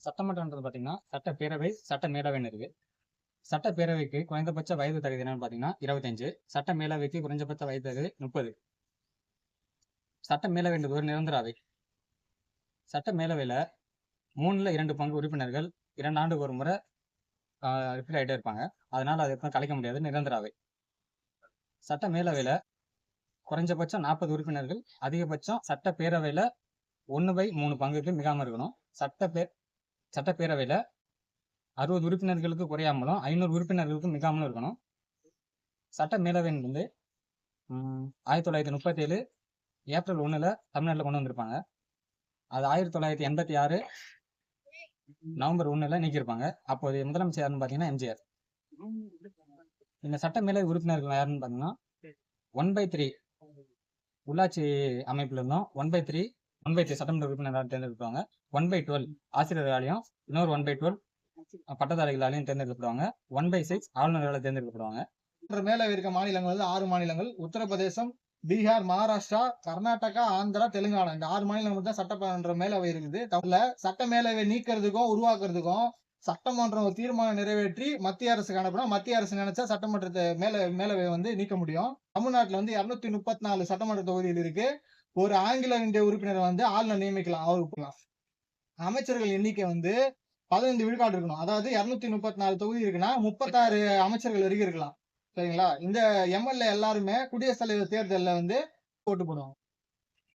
சட்டமன்றம்ன்றது பார்த்தீங்கன்னா, சட்டப்பேரவை, சட்ட மேலவைன்னு இருக்கு. சட்டப்பேரவைக்கு குறைந்தபட்ச வயது தகுதி என்னன்னு பார்த்தீங்கன்னா 25. சட்ட மேலவைக்கு குறைந்தபட்ச வயது தகுதி 30. சட்ட மேலவைன்றது ஒரு நிரந்தர அவை. சட்ட மேலவையில 3ல் 2 பங்கு உறுப்பினர்கள் 2 ஆண்டுக்கு ஒரு முறை ரிப்பீட் ஆகிட்டே இருப்பாங்க. அதனால அதை எப்பவும் கலைக்க முடியாது, நிரந்தர அவை. சட்ட மேலவையில குறைஞ்சபட்சம் 40 உறுப்பினர்கள், அதிகபட்சம் சட்டப்பேரவையில 1/3 பங்குக்கு மிகாம இருக்கணும். சட்டப்பேரவையில 60 உறுப்பினர்களுக்கு குறையாமலும் 500 உறுப்பினர்களுக்கு மிகாமலும் இருக்கணும். சட்ட மேலவைன்னு வந்து 1937 ஏப்ரல் 1 தமிழ்நாட்டில் கொண்டு வந்திருப்பாங்க. அது 1986 நவம்பர் 1 நீக்கியிருப்பாங்க. அப்போது முதலமைச்சர் யாருன்னு பார்த்தீங்கன்னா எம்ஜிஆர். இந்த சட்ட மேலவை உறுப்பினர்கள் யாருன்னு பார்த்தீங்கன்னா 1/3 உள்ளாட்சி அமைப்புல இருந்தோம், 1/3 சட்டமன்ற உறுப்பினரால் தேர்ந்தெடுப்பாங்க, 1/12 ஆசிரியர்களாலையும், இன்னொரு 1/12 பட்டதாரிகளாலையும் தேர்ந்தெடுக்கப்படுவாங்க, 1/6 ஆளுநர்களால் தேர்ந்தெடுக்கப்படுவாங்க. மேலவை இருக்க மாநிலங்கள் வந்து 6 மாநிலங்கள். உத்தரப்பிரதேசம், பீகார், மகாராஷ்டிரா, கர்நாடகா, ஆந்திரா, தெலுங்கானா, இந்த 6 மாநிலங்கள் தான் சட்டமன்ற மேலவை இருக்குது. தமிழ்ல சட்ட மேலவை நீக்கிறதுக்கும் உருவாக்குறதுக்கும் சட்டமன்றம் ஒரு தீர்மானம் நிறைவேற்றி மத்திய அரசுக்கு அனுப்பினா மத்திய அரசு நினைச்சா சட்டமன்றத்தை மேலவை வந்து நீக்க முடியும். தமிழ்நாட்டுல வந்து 234 சட்டமன்ற தொகுதியில் இருக்கு. ஒரு ஆங்கில இந்திய உறுப்பினர் வந்து ஆளுநர் நியமிக்கலாம், அவருக்கு. அமைச்சர்கள் எண்ணிக்கை வந்து 15 விழுக்காடு இருக்கணும். அதாவது 234 தொகுதி இருக்குன்னா 36 அமைச்சர்கள் இருக்கலாம். சரிங்களா? இந்த எம்எல்ஏ எல்லாருமே குடியரசுத் தலைவர் தேர்தலில் வந்து போட்டு போடுவாங்க.